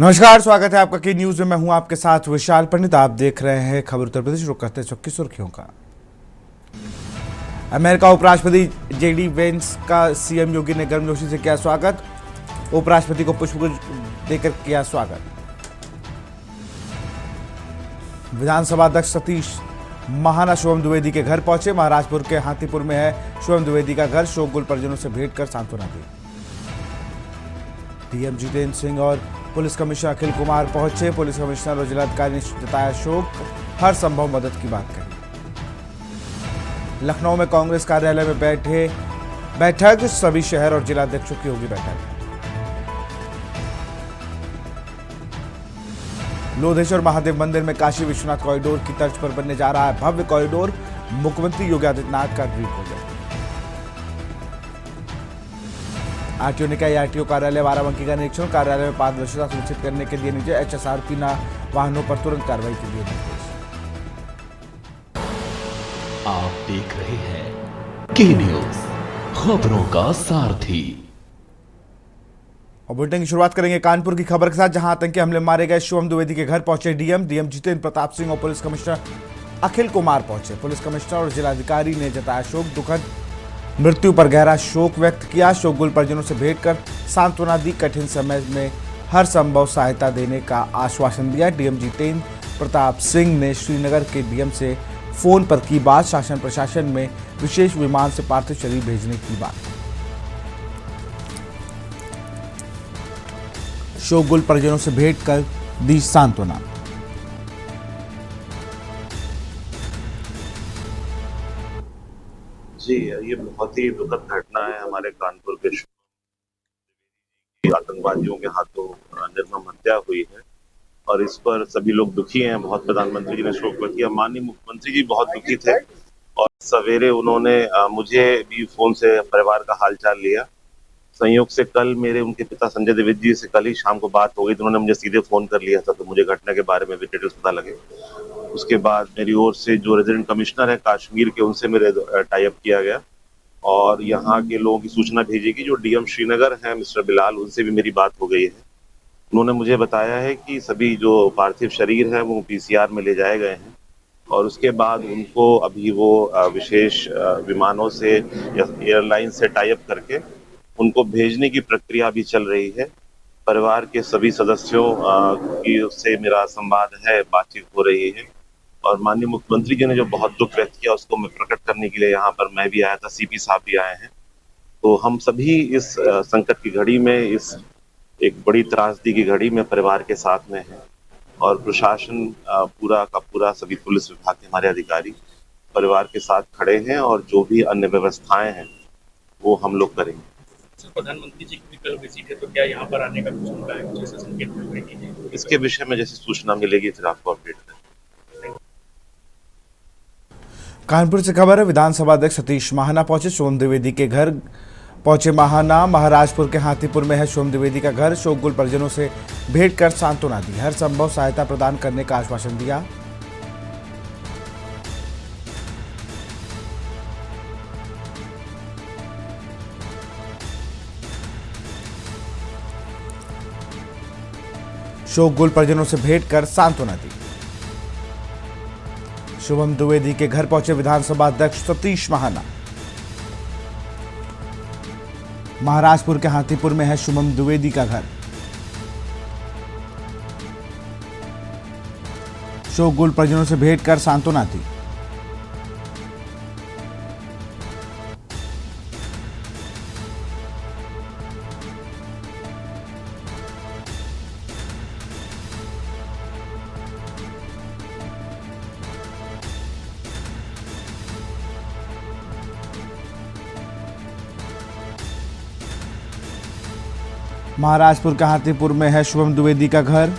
नमस्कार, स्वागत है आपका की न्यूज में। मैं हूं आपके साथ विशाल पंडित। आप देख रहे हैं खबर उत्तर प्रदेश। रुक करते हैं की सुर्खियों का। अमेरिका उपराष्ट्रपति जेडी वेंस का सीएम योगी ने गर्मजोशी से किया स्वागत। उपराष्ट्रपति को पुष्पगुच्छ देकर किया स्वागत। विधानसभा अध्यक्ष सतीश महाना शुभम द्विवेदी के घर पहुंचे। महाराजपुर के हाथीपुर में है शुभम द्विवेदी का घर। शोकगुल परिजनों से भेंट कर सांत्वना दी। डीएम जितेंद्र सिंह और पुलिस कमिश्नर अखिल कुमार पहुंचे। पुलिस कमिश्नर और जिलाधिकारी ने जताया शोक, हर संभव मदद की बात कही। लखनऊ में कांग्रेस कार्यालय में बैठक सभी शहर और जिलाध्यक्षों की होगी बैठक। लोधेश्वर महादेव मंदिर में काशी विश्वनाथ कॉरिडोर की तर्ज पर बनने जा रहा है भव्य कॉरिडोर। मुख्यमंत्री योगी आदित्यनाथ का ट्वीट हो गया। आरटीओ ने किया आरटीओ कार्यालय बाराबंकी का निरीक्षण। कार्यालय में पारदर्शिता सुनिश्चित करने के दिए निर्देश। एचएसआरपी वाहनों पर तुरंत कार्रवाई के दिए निर्देश। आप देख रहे हैं के न्यूज, खबरों का सारथी। और बुलेटिन की शुरुआत करेंगे कानपुर की खबर के साथ, जहां आतंकी हमले मारे गए शुभम द्विवेदी के घर पहुंचे डीएम जितेंद्र प्रताप सिंह और पुलिस कमिश्नर अखिल कुमार पहुंचे। पुलिस कमिश्नर और जिलाधिकारी ने जताया शोक, दुखद मृत्यु पर गहरा शोक व्यक्त किया। शोकगुल परिजनों से भेंट कर सांत्वना दी। कठिन समय में हर संभव सहायता देने का आश्वासन दिया। डीएम जितेंद्र प्रताप सिंह ने श्रीनगर के डीएम से फोन पर की बात। शासन प्रशासन में विशेष विमान से पार्थिव शरीर भेजने की बात। शोकगुल परिजनों से भेंट कर दी सांत्वना। जी, ये बहुत ही दुखद घटना है। हमारे कानपुर के आतंकवादियों के हाथों निर्मम हत्या हुई है और इस पर सभी लोग दुखी हैं। बहुत प्रधानमंत्री जी ने शोक व्यक्त किया। माननीय मुख्यमंत्री जी बहुत दुखी थे और सवेरे उन्होंने मुझे भी फोन से परिवार का हालचाल लिया। संयोग से कल मेरे उनके पिता संजय द्विवेदी जी से कल ही शाम को बात हो गई, तो उन्होंने मुझे सीधे फोन कर लिया था, तो मुझे घटना के बारे में भी डिटेल्स पता लगे। उसके बाद मेरी ओर से जो रेजिडेंट कमिश्नर है कश्मीर के, उनसे मेरे टाई अप किया गया और यहाँ के लोगों की सूचना भेजी कि जो डीएम श्रीनगर है मिस्टर बिलाल, उनसे भी मेरी बात हो गई है। उन्होंने मुझे बताया है कि सभी जो पार्थिव शरीर है वो पीसीआर में ले जाए गए हैं और उसके बाद उनको अभी वो विशेष विमानों से या एयरलाइन से टाई अप करके उनको भेजने की प्रक्रिया भी चल रही है। परिवार के सभी सदस्यों की से मेरा संवाद है, बातचीत हो रही है और माननीय मुख्यमंत्री जी ने जो बहुत दुख व्यक्त किया उसको मैं प्रकट करने के लिए यहाँ पर मैं भी आया था, सीपी साहब भी आए हैं। तो हम सभी इस संकट की घड़ी में, इस एक बड़ी त्रासदी की घड़ी में परिवार के साथ में है और प्रशासन पूरा का पूरा, सभी पुलिस विभाग के हमारे अधिकारी परिवार के साथ खड़े हैं और जो भी अन्य व्यवस्थाएं हैं वो हम लोग करेंगे। प्रधानमंत्री जी की कल विजिट है, तो क्या यहाँ पर आने का कुछ उनका है, कुछ ऐसे संकेत मिल रही है? इसके विषय में जैसे सूचना मिलेगी फिर आपको अपडेट करेंगे। कानपुर से खबर है, विधानसभा अध्यक्ष सतीश महाना पहुंचे। शुभम द्विवेदी के घर पहुंचे महाना। महाराजपुर के हाथीपुर में है शुभम द्विवेदी का घर। शोकगुल परिजनों से भेंट कर सांत्वना दी। हर संभव सहायता प्रदान करने का आश्वासन दिया। शोकगुल परिजनों से भेंट कर सांत्वना दी। शुभम द्विवेदी के घर पहुंचे विधानसभा अध्यक्ष सतीश महाना। महाराजपुर के हाथीपुर में है शुभम द्विवेदी का घर। शोकगुल परिजनों से भेंट कर सांत्वना दी। महाराजपुर के हाथीपुर में है शुभम द्विवेदी का घर।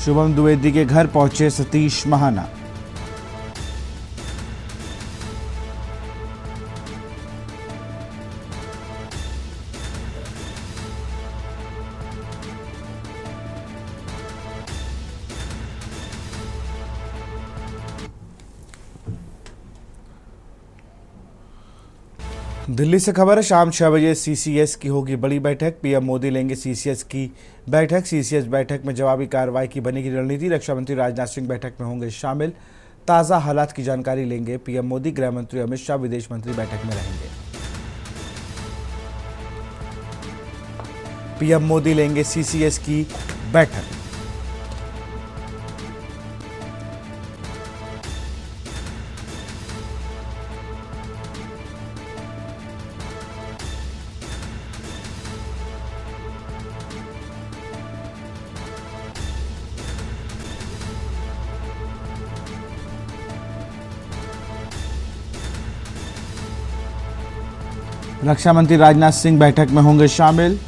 शुभम द्विवेदी के घर पहुंचे सतीश महाना। दिल्ली से खबर है, शाम 6 बजे सीसीएस की होगी बड़ी बैठक। पीएम मोदी लेंगे सीसीएस की बैठक। सीसीएस बैठक में जवाबी कार्रवाई की बनेगी रणनीति। रक्षा मंत्री राजनाथ सिंह बैठक में होंगे शामिल। ताज़ा हालात की जानकारी लेंगे पीएम मोदी। गृह मंत्री अमित शाह, विदेश मंत्री बैठक में रहेंगे। पीएम मोदी लेंगे सीसीएस की बैठक। रक्षा मंत्री राजनाथ सिंह बैठक में होंगे शामिल।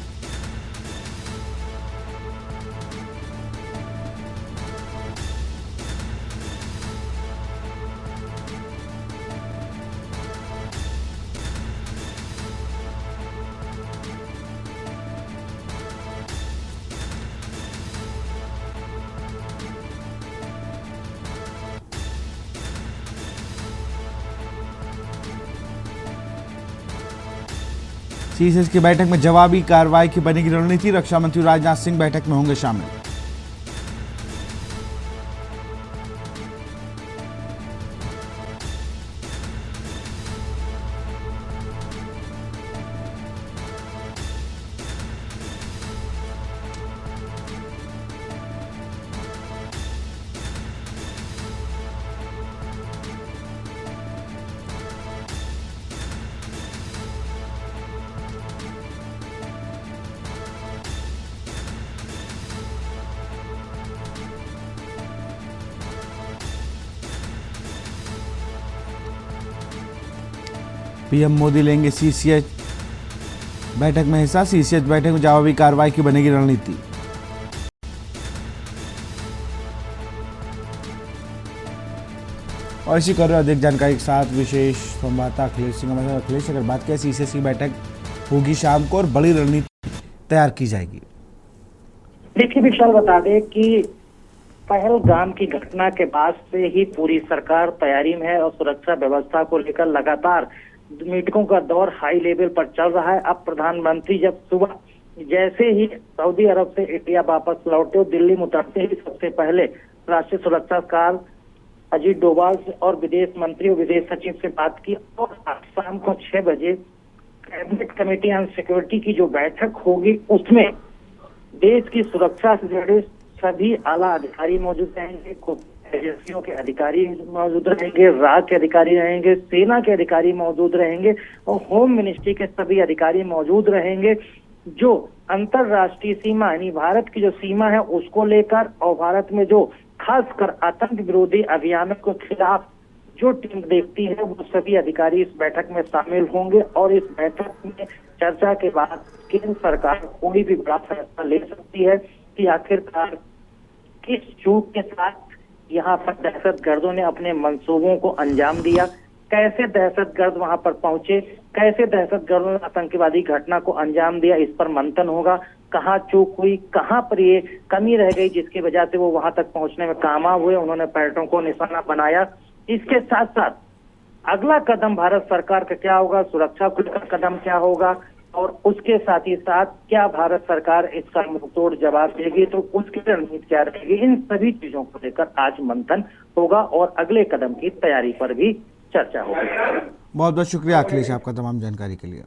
सीसीएस की बैठक में जवाबी कार्रवाई की बनेगी रणनीति। रक्षा मंत्री राजनाथ सिंह बैठक में होंगे शामिल। पीएम मोदी लेंगे सीसीएस बैठक में हिस्सा। सीसीएस बैठक में जवाबी कार्रवाई की बनेगी रणनीति। और इसी कर अधिक जानकारी के साथ विशेष संवाददाता अखिलेश सिंह हमारे साथ। अखिलेश, अगर बात करें सीसीएस की बैठक होगी शाम को और बड़ी रणनीति तैयार की जाएगी। देखिए विशाल, बता दें कि पहलगाम की घटना के बाद से ही पूरी सरकार तैयारी में है और सुरक्षा व्यवस्था को लेकर लगातार मीटिंगों का दौर हाई लेवल पर चल रहा है। अब प्रधानमंत्री जब सुबह जैसे ही सऊदी अरब से इंडिया वापस लौटे, दिल्ली में उतरते ही सबसे पहले राष्ट्रीय सुरक्षाकार अजीत डोभाल से और विदेश मंत्री और विदेश सचिव से बात की। और शाम को 6 बजे कैबिनेट कमेटी ऑन सिक्योरिटी की जो बैठक होगी उसमें देश की सुरक्षा से जुड़े सभी आला अधिकारी मौजूद रहेंगे, एजेंसियों के अधिकारी मौजूद रहेंगे, राज्य के अधिकारी रहेंगे, सेना के अधिकारी मौजूद रहेंगे और होम मिनिस्ट्री के सभी अधिकारी मौजूद रहेंगे। जो अंतरराष्ट्रीय सीमा यानी भारत की जो सीमा है उसको लेकर और भारत में जो खासकर आतंक विरोधी अभियानों के खिलाफ जो टीम देखती है वो सभी अधिकारी इस बैठक में शामिल होंगे। और इस बैठक में चर्चा के बाद केंद्र सरकार कोई भी बड़ा फैसला ले सकती है कि आखिरकार किस चूक के साथ यहाँ पर दहशतगर्दों ने अपने मंसूबों को अंजाम दिया, कैसे दहशतगर्द वहां पर पहुंचे, कैसे दहशतगर्दों ने आतंकवादी घटना को अंजाम दिया, इस पर मंथन होगा। कहाँ चूक हुई, कहाँ पर ये कमी रह गई जिसकी वजह से वो वहां तक पहुंचने में कामयाब हुए, उन्होंने पर्यटकों को निशाना बनाया। इसके साथ साथ अगला कदम भारत सरकार का क्या होगा, सुरक्षा को लेकर कदम क्या होगा और उसके साथ ही साथ क्या भारत सरकार इसका मुंहतोड़ जवाब देगी, तो उसकी रणनीति क्या रहेगी, इन सभी चीजों को लेकर आज मंथन होगा और अगले कदम की तैयारी पर भी चर्चा होगी। बहुत बहुत शुक्रिया अखिलेश आपका तमाम जानकारी के लिए।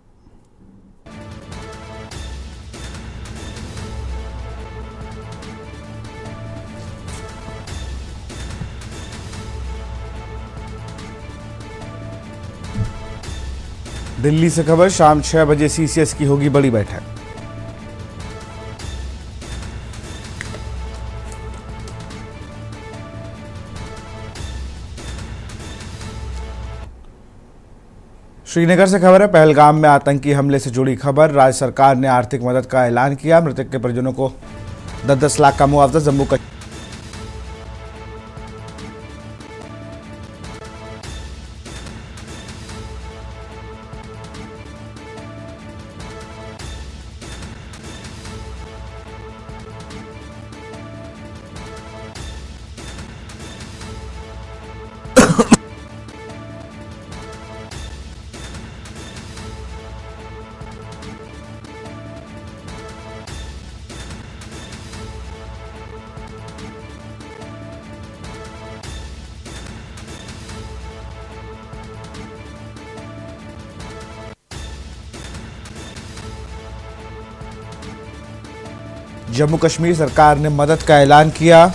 दिल्ली से खबर, शाम 6 बजे सीसीएस की होगी बड़ी बैठक। श्रीनगर से खबर है, पहलगाम में आतंकी हमले से जुड़ी खबर। राज्य सरकार ने आर्थिक मदद का ऐलान किया। मृतक के परिजनों को 10-10 लाख का मुआवजा। जम्मू कश्मीर जम्मू कश्मीर सरकार ने मदद का ऐलान किया।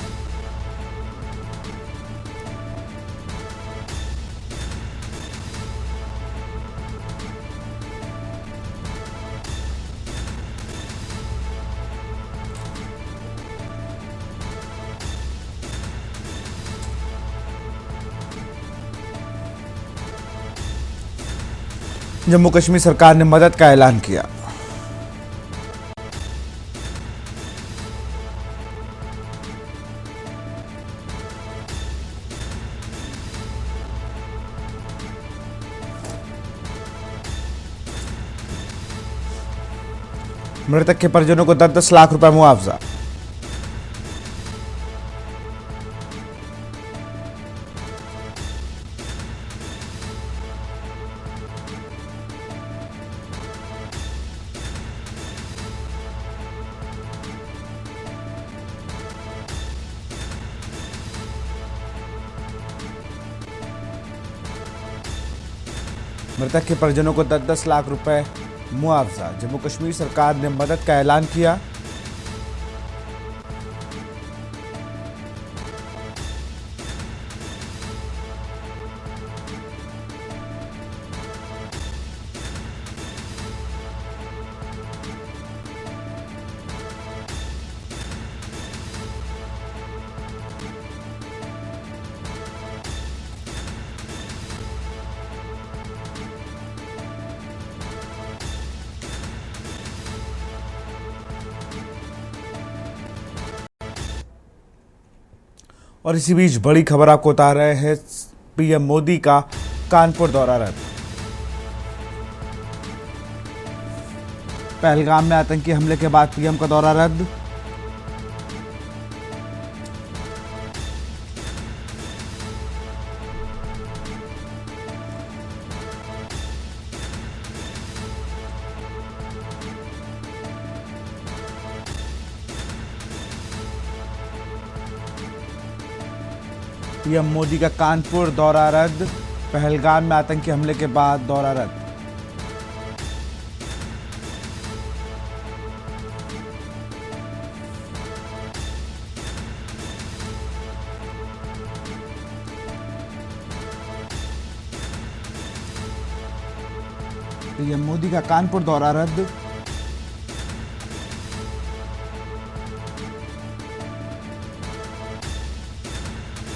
जम्मू कश्मीर सरकार ने मदद का ऐलान किया। मृतक के परिजनों को 10-10 लाख रुपए मुआवजा। मृतक के परिजनों को 10-10 लाख रुपए मुआवजा। जम्मू कश्मीर सरकार ने मदद का ऐलान किया। और इसी बीच बड़ी खबर आपको बता रहे हैं, पीएम मोदी का कानपुर दौरा रद्द। पहलगाम में आतंकी हमले के बाद पीएम का दौरा रद्द। पीएम मोदी का कानपुर दौरा रद्द। पहलगाम में आतंकी हमले के बाद दौरा रद्द। पीएम मोदी का कानपुर दौरा रद्द।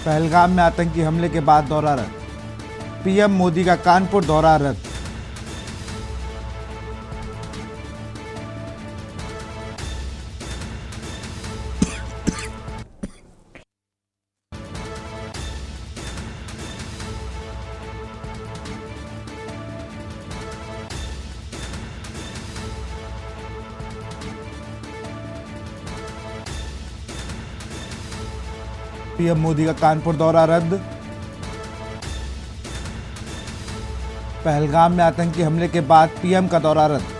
पहलगाम में आतंकी हमले के बाद दौरा रद्द। पीएम मोदी का कानपुर दौरा रद्द। पीएम मोदी का कानपुर दौरा रद्द। पहलगाम में आतंकी हमले के बाद पीएम का दौरा रद्द।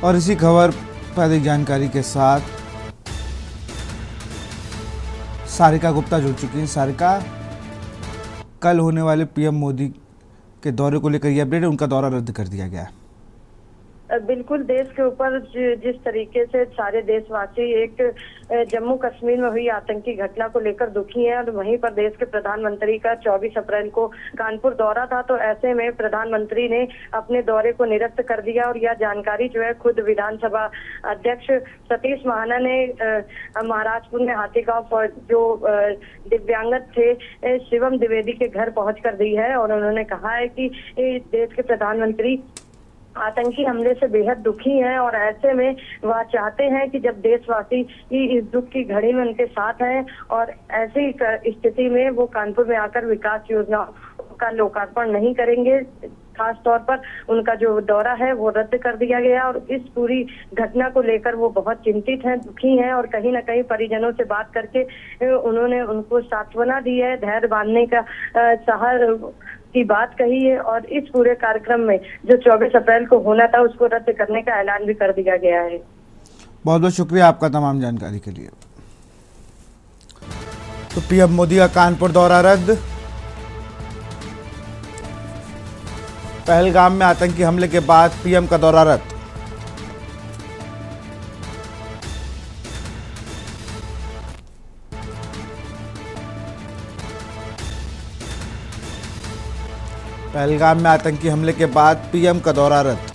और इसी खबर पर अधिक जानकारी के साथ सारिका गुप्ता जुड़ चुकी हैं। सारिका, कल होने वाले पीएम मोदी के दौरे को लेकर यह अपडेट है, उनका दौरा रद्द कर दिया गया है। बिल्कुल, देश के ऊपर जिस तरीके से सारे देशवासी एक जम्मू कश्मीर में हुई आतंकी घटना को लेकर दुखी हैं और वहीं पर देश के प्रधानमंत्री का 24 अप्रैल को कानपुर दौरा था, तो ऐसे में प्रधानमंत्री ने अपने दौरे को निरस्त कर दिया। और यह जानकारी जो है खुद विधानसभा अध्यक्ष सतीश महाना ने महाराजपुर में हाथीगांव जो दिव्यांगत थे शिवम द्विवेदी के घर पहुंचकर दी है। और उन्होंने कहा है कि देश के प्रधानमंत्री आतंकी हमले से बेहद दुखी हैं और ऐसे में वह चाहते हैं कि जब देशवासी इस दुख की घड़ी में उनके साथ हैं और ऐसी स्थिति में वो कानपुर में आकर विकास योजनाओं का लोकार्पण नहीं करेंगे। खास तौर पर उनका जो दौरा है वो रद्द कर दिया गया और इस पूरी घटना को लेकर वो बहुत चिंतित हैं, दुखी हैं और कहीं ना कहीं परिजनों से बात करके उन्होंने उनको सांत्वना दी है, धैर्य बांधने का की बात कही है और इस पूरे कार्यक्रम में जो 24 अप्रैल को होना था उसको रद्द करने का ऐलान भी कर दिया गया है। बहुत बहुत शुक्रिया आपका तमाम जानकारी के लिए। तो पीएम मोदी का कानपुर दौरा रद्द। पहलगाम में आतंकी हमले के बाद पीएम का दौरा रद्द। पहलगाम में आतंकी हमले के बाद पीएम का दौरा रद्द।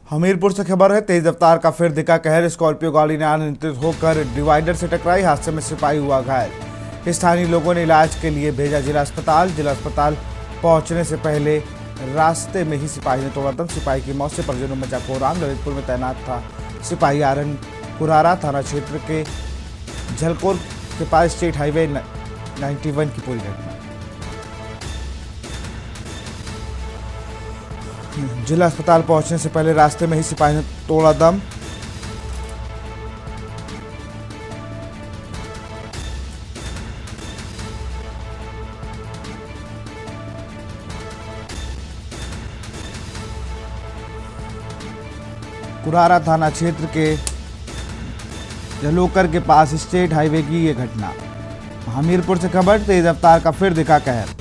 हमीरपुर से खबर है, तेज रफ्तार का फिर दिखा कहर। स्कॉर्पियो गाड़ी ने अनियंत्रित होकर डिवाइडर से टकराई, हादसे में सिपाही हुआ घायल। स्थानीय लोगों ने इलाज के लिए भेजा जिला अस्पताल। जिला अस्पताल पहुंचने से पहले रास्ते में ही सिपाही ने तोड़ा दम। सिपाही की मौत से परिजनों में मचा कोहराम। ललितपुर में तैनात था सिपाही। आरन कुरारा थाना क्षेत्र के झलकोर के पास स्टेट हाईवे 91 की पूरी घटना। जिला अस्पताल पहुंचने से पहले रास्ते में ही सिपाही ने तोड़ा दम। कुरारा थाना क्षेत्र के जलोकर के पास स्टेट हाईवे की ये घटना। हमीरपुर से खबर, तेज रफ्तार का फिर दिखा कहर।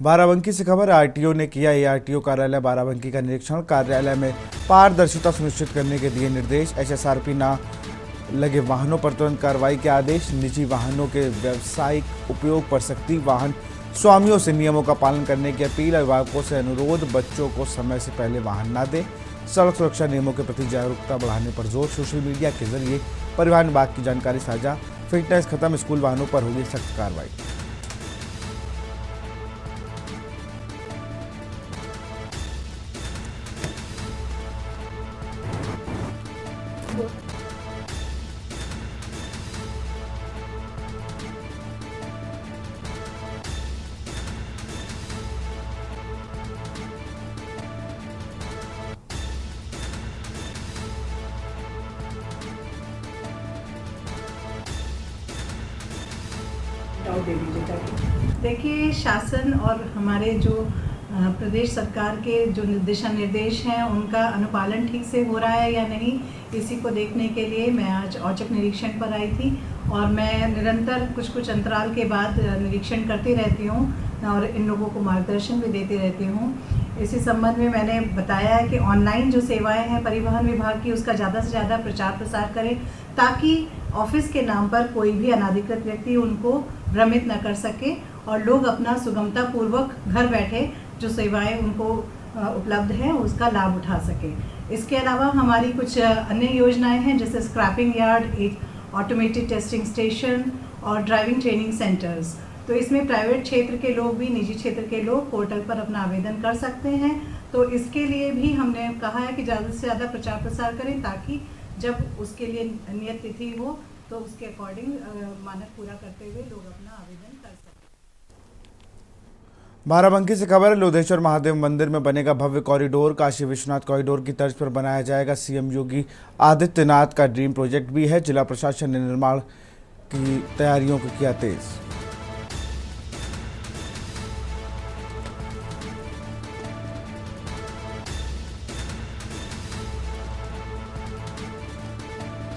बाराबंकी से खबर, आरटीओ ने किया एआरटीओ कार्यालय बाराबंकी का निरीक्षण। कार्यालय में पारदर्शिता सुनिश्चित करने के दिए निर्देश। एचएसआरपी न लगे वाहनों पर तुरंत कार्रवाई के आदेश। निजी वाहनों के व्यावसायिक उपयोग पर सख्ती। वाहन स्वामियों से नियमों का पालन करने की अपील। अभिभावकों से अनुरोध, बच्चों को समय से पहले वाहन न दें। सड़क सुरक्षा नियमों के प्रति जागरूकता बढ़ाने पर जोर। सोशल मीडिया के जरिए परिवहन विभाग की जानकारी साझा। फिटनेस खत्म, स्कूल वाहनों पर होगी सख्त कार्रवाई। दे दीजिए ताकि देखिए शासन और हमारे जो प्रदेश सरकार के जो दिशा निर्देश हैं उनका अनुपालन ठीक से हो रहा है या नहीं, इसी को देखने के लिए मैं आज औचक निरीक्षण पर आई थी और मैं निरंतर कुछ अंतराल के बाद निरीक्षण करती रहती हूँ और इन लोगों को मार्गदर्शन भी देती रहती हूँ। इसी संबंध में मैंने बताया है कि ऑनलाइन जो सेवाएं हैं परिवहन विभाग की उसका ज़्यादा से ज़्यादा प्रचार प्रसार करें ताकि ऑफिस के नाम पर कोई भी अनाधिकृत व्यक्ति उनको भ्रमित न कर सके और लोग अपना सुगमता पूर्वक घर बैठे जो सेवाएं उनको उपलब्ध हैं उसका लाभ उठा सके। इसके अलावा हमारी कुछ अन्य योजनाएं हैं जैसे स्क्रैपिंग यार्ड, एक ऑटोमेटेड टेस्टिंग स्टेशन और ड्राइविंग ट्रेनिंग सेंटर्स। तो इसमें प्राइवेट क्षेत्र के लोग भी, निजी क्षेत्र के लोग पोर्टल पर अपना आवेदन कर सकते हैं। तो इसके लिए भी हमने कहा है कि ज़्यादा से ज़्यादा प्रचार प्रसार करें ताकि जब उसके लिए नियत तिथि हो तो उसके अकॉर्डिंग मानक पूरा करते हुए लोग अपना आवेदन कर सकें। बाराबंकी से खबर है, लोधेश्वर महादेव मंदिर में बनेगा भव्य कॉरिडोर। काशी विश्वनाथ कॉरिडोर की तर्ज पर बनाया जाएगा। सीएम योगी आदित्यनाथ का ड्रीम प्रोजेक्ट भी है। जिला प्रशासन ने निर्माण की तैयारियों को किया तेज।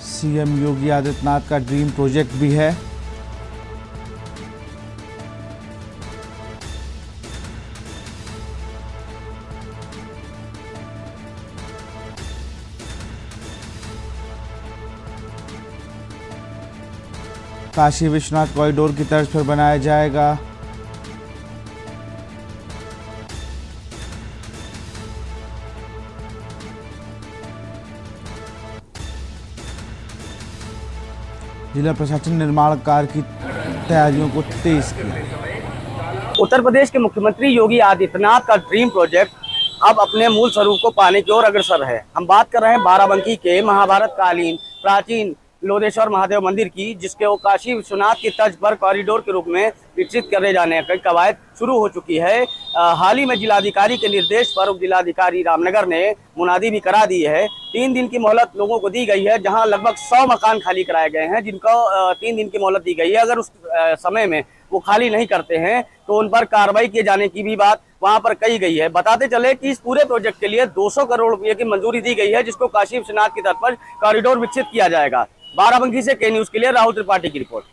सीएम योगी आदित्यनाथ का ड्रीम प्रोजेक्ट भी है। काशी विश्वनाथ कॉरिडोर की तर्ज पर बनाया जाएगा जिला प्रशासन निर्माण कार्य की तैयारियों को तेज किया। उत्तर प्रदेश के मुख्यमंत्री योगी आदित्यनाथ का ड्रीम प्रोजेक्ट अब अपने मूल स्वरूप को पाने की ओर अग्रसर है। हम बात कर रहे हैं बाराबंकी के महाभारत कालीन प्राचीन लोधेश्वर महादेव मंदिर की, जिसके वो काशी विश्वनाथ की तर्ज पर कॉरिडोर के रूप में विकसित करे जाने की कवायद शुरू हो चुकी है। हाल ही में जिलाधिकारी के निर्देश पर उप जिलाधिकारी रामनगर ने मुनादी भी करा दी है। 3 दिन की मोहलत लोगों को दी गई है, जहां लगभग 100 मकान खाली कराए गए हैं, जिनको 3 दिन की मोहलत दी गई है। अगर उस समय में वो खाली नहीं करते हैं तो उन पर कार्रवाई किए जाने की भी बात वहां पर कही गई है। बताते चले कि इस पूरे प्रोजेक्ट के लिए 200 करोड़ रुपए की मंजूरी दी गई है, जिसको काशी विश्वनाथ की तर्ज पर कॉरिडोर विकसित किया जाएगा। बाराबंकी से के न्यूज के लिए राहुल त्रिपाठी की रिपोर्ट।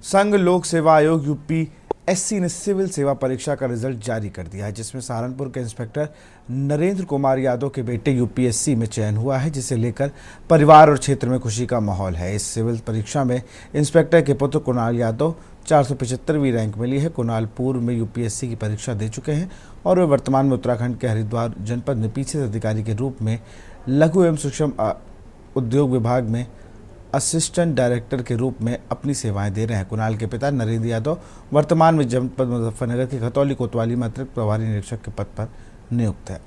संघ लोक सेवा आयोग यूपीएससी ने सिविल सेवा परीक्षा का रिजल्ट जारी कर दिया है, जिसमें सहारनपुर के इंस्पेक्टर नरेंद्र कुमार यादव के बेटे यूपीएससी में चयन हुआ है, जिसे लेकर परिवार और क्षेत्र में खुशी का माहौल है। इस सिविल परीक्षा में इंस्पेक्टर के पुत्र कुणाल यादव 475वीं रैंक मिली है। कुणाल पूर्व में यूपीएससी की परीक्षा दे चुके हैं और वे वर्तमान में उत्तराखंड के हरिद्वार जनपद में पीछे अधिकारी के रूप में लघु एवं सूक्ष्म उद्योग विभाग में असिस्टेंट डायरेक्टर के रूप में अपनी सेवाएं दे रहे हैं। कुणाल के पिता नरेंद्र यादव वर्तमान में जनपद मुजफ्फरनगर के खतौली कोतवाली में अतिरिक्त प्रभारी निरीक्षक के पद पर नियुक्त है।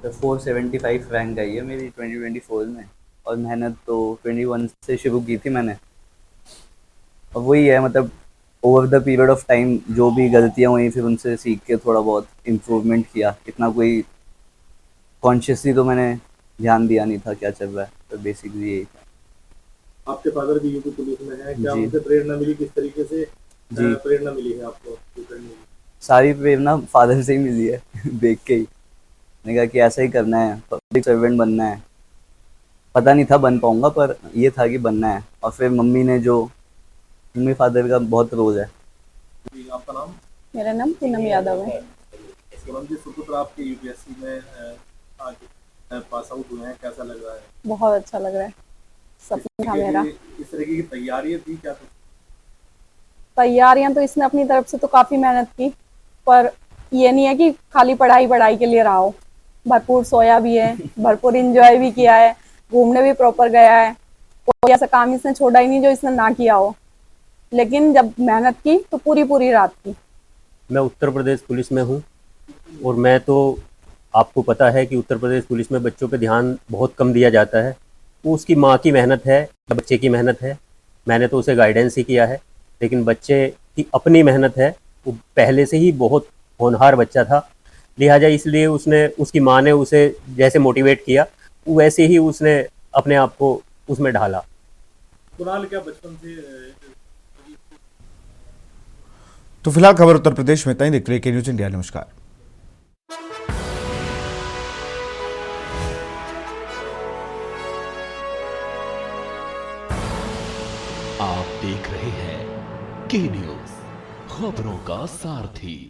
तो 475 रैंक आई है मेरी 2024 में, और मेहनत तो 21 से शुरू की थी मैंने। अब वही है, मतलब over the period of time जो भी गलतियाँ हुई फिर उनसे सीख के थोड़ा बहुत इम्प्रूवमेंट किया। इतना कोई कॉन्शियसली तो मैंने ध्यान दिया नहीं था क्या चल रहा है, तो बेसिकली यही था। आपके फादर भी यूपी पुलिस में है, क्या उनसे प्रेरणा मिली? किस तरीके से प्रेरणा मिली है आपको? सारी प्रेरणा फादर से ही मिली है देख के ही। मैंने कहा कि ऐसा ही करना है, पब्लिक सर्वेंट बनना है। पता नहीं था बन पाऊंगा, पर ये था कि बनना है। और फिर मम्मी फादर का बहुत रोल है। आपका नाम? मेरा नाम पूनम यादव है। जी, सुपुत्र आपके यूपीएससी में आज पास आउट हुए हैं, कैसा लग रहा है? बहुत अच्छा लग रहा है, सपना था मेरा। इस तरीके की तैयारियां थी क्या? तैयारियां तो इसने अपनी तरफ से तो काफी मेहनत की, पर ये नहीं है कि खाली पढ़ाई के लिए रहा हो। भरपूर सोया भी है, भरपूर एंजॉय भी किया है, घूमने भी प्रॉपर गया है। कोई ऐसा काम इसने छोड़ा ही नहीं जो इसने ना किया हो, लेकिन जब मेहनत की तो पूरी रात की। मैं उत्तर प्रदेश पुलिस में हूँ, और मैं तो आपको पता है कि उत्तर प्रदेश पुलिस में बच्चों पे ध्यान बहुत कम दिया जाता है। वो उसकी माँ की मेहनत है, बच्चे की मेहनत है। मैंने तो उसे गाइडेंस ही किया है, लेकिन बच्चे की अपनी मेहनत है। वो पहले से ही बहुत होनहार बच्चा था, लिहाजा इसलिए उसकी माँ ने उसे जैसे मोटिवेट किया वैसे ही उसने अपने आप को उसमें ढाला। कुणाल क्या बचपन से? तो फिलहाल खबर उत्तर प्रदेश में इतना ही। देखते रहिए के न्यूज इंडिया। नमस्कार। आप देख रहे हैं के न्यूज, खबरों का सारथी।